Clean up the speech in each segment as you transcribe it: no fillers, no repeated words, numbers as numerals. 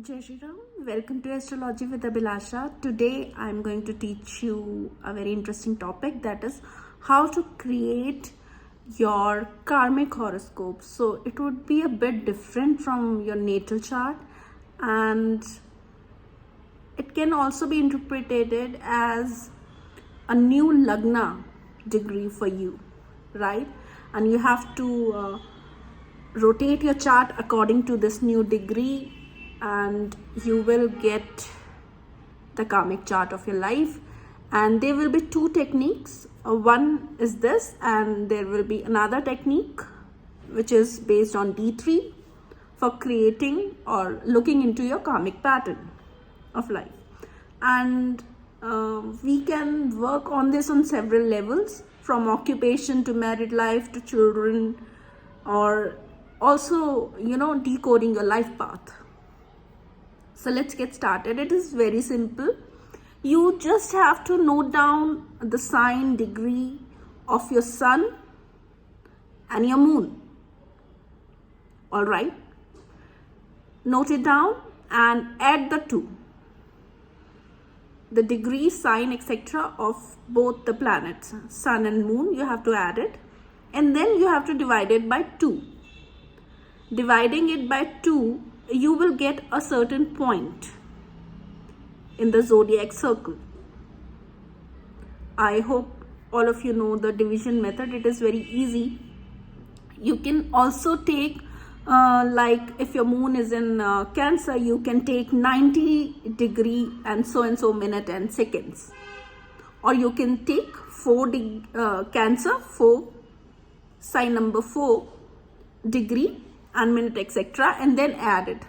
Jai Shri Ram. Welcome to Astrology with Abhilasha. Today I am going to teach you a very interesting topic, that is how to create your karmic horoscope. So it would be a bit different from your natal chart, and it can also be interpreted as a new Lagna degree for you, right? And you have to rotate your chart according to this new degree, and you will get the karmic chart of your life. And there will be two techniques. One is this, and there will be another technique which is based on D3 for creating or looking into your karmic pattern of life. And we can work on this on several levels, from occupation to married life to children, or also decoding your life path. So let's get started. It is very simple. You just have to note down the sign degree of your sun and your moon. All right, note it down and add the two, the degree, sign, etc. of both the planets, sun and moon. You have to add it, and then you have to divide it by 2. Dividing it by 2, you will get a certain point in the zodiac circle. I hope all of you know the division method. It is very easy. You can also take like if your moon is in Cancer, you can take 90 degree and so minute and seconds, or you can take Cancer 4, sign number 4 degree and minute, etc., and then add it.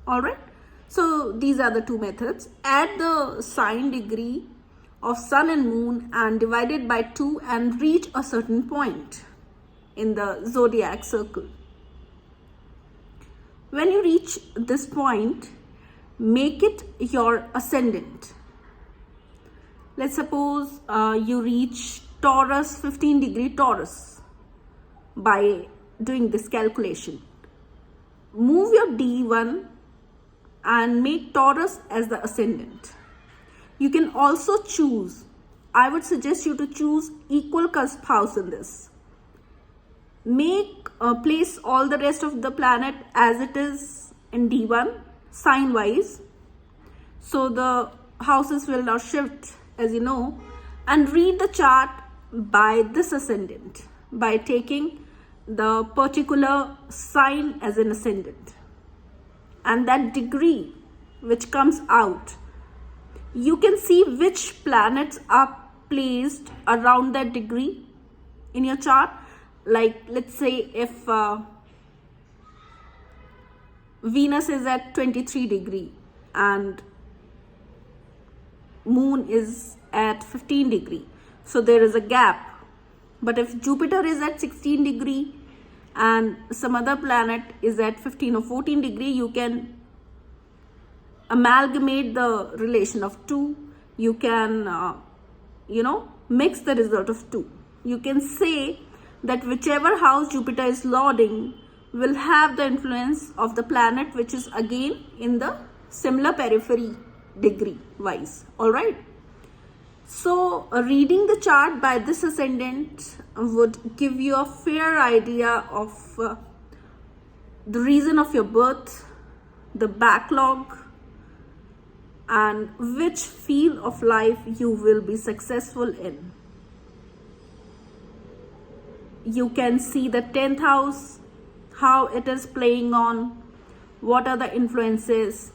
All right, so these are the two methods. Add the sign degree of sun and moon and divide it by 2 and reach a certain point in the zodiac circle. When you reach this point, make it your ascendant. Let's suppose you reach Taurus, 15 degree Taurus by doing this calculation. Move your D1 and make Taurus as the ascendant. You can also choose, I would suggest you to choose equal cusp house in this. Place all the rest of the planet as it is in D1 sign wise, so the houses will not shift, as you know, and read the chart by this ascendant by taking the particular sign as an ascendant, and that degree which comes out, you can see which planets are placed around that degree in your chart. Like, let's say if Venus is at 23 degree and moon is at 15 degree, so there is a gap. But if Jupiter is at 16 degree and some other planet is at 15 or 14 degree, you can amalgamate the relation of 2. You can mix the result of 2. You can say that whichever house Jupiter is lording will have the influence of the planet which is again in the similar periphery degree wise. All right, so reading the chart by this ascendant would give you a fair idea of the reason of your birth, the backlog, and which field of life you will be successful in. You can see the 10th house, how it is playing on, what are the influences.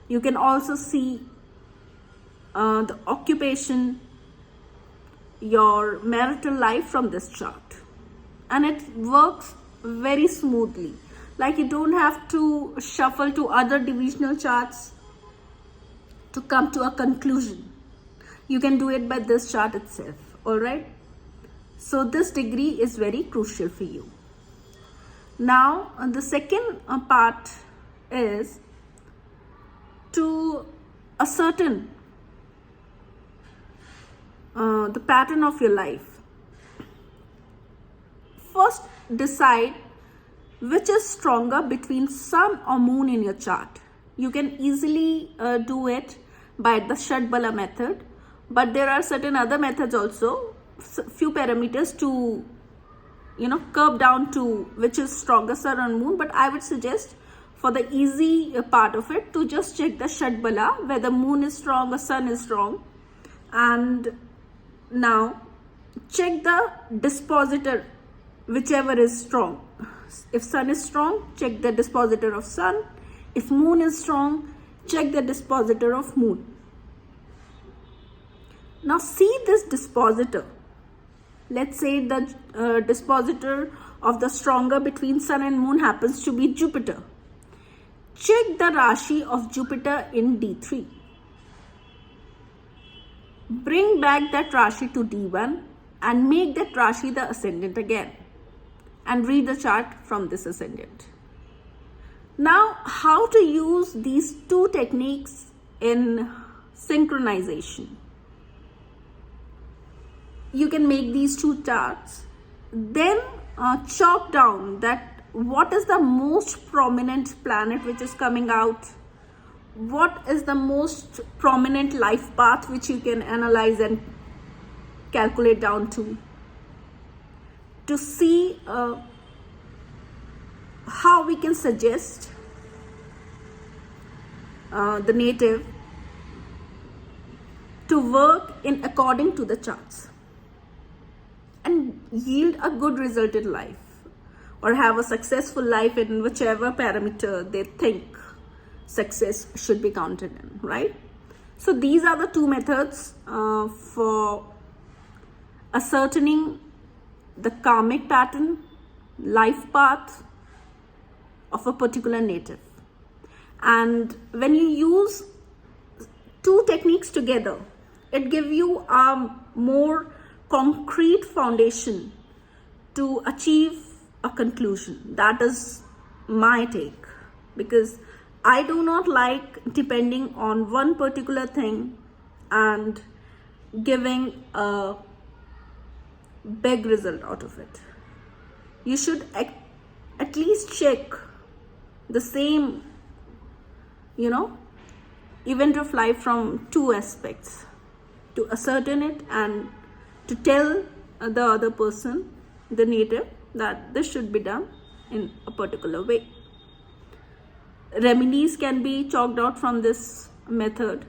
You can also see the occupation, your marital life from this chart, and it works very smoothly. Like, you don't have to shuffle to other divisional charts to come to a conclusion. You can do it by this chart itself. All right, so this degree is very crucial for you. Now the second part is to ascertain the pattern of your life. First, decide which is stronger between sun or moon in your chart. You can easily do it by the Shadbala method, but there are certain other methods also, few parameters to curve down to which is stronger, sun or moon. But I would suggest for the easy part of it to just check the Shadbala, whether moon is strong or sun is strong. And now check the dispositor, whichever is strong. If sun is strong, check the dispositor of sun. If moon is strong, check the dispositor of moon. Now see this dispositor. Let's say the dispositor of the stronger between sun and moon happens to be Jupiter. Check the Rashi of Jupiter in D3. Bring back that Rashi to D1 and make that Rashi the ascendant again. And read the chart from this ascendant. Now, how to use these two techniques in synchronization? You can make these two charts, then chalk down that what is the most prominent planet which is coming out, what is the most prominent life path which you can analyze and calculate down to see how we can suggest the native to work in according to the charts and yield a good result in life, or have a successful life in whichever parameter they think success should be counted in, right? So these are the two methods for ascertaining the karmic pattern, life path of a particular native. And when you use two techniques together, it gives you a more concrete foundation to achieve a conclusion. That is my take, because I do not like depending on one particular thing and giving a big result out of it. You should at least check the same event of life from two aspects to ascertain it and to tell the other person, the native, that this should be done in a particular way. Remedies can be chalked out from this method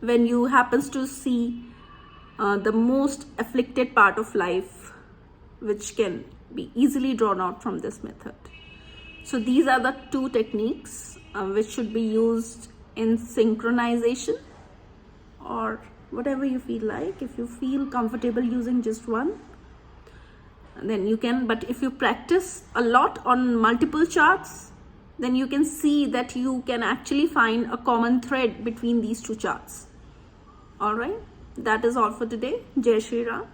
when you happens to see the most afflicted part of life, which can be easily drawn out from this method. So these are the two techniques which should be used in synchronization, or whatever you feel like. If you feel comfortable using just one, then you can. But if you practice a lot on multiple charts, then you can see that you can actually find a common thread between these two charts. All right, that is all for today. Jai Shri Ram.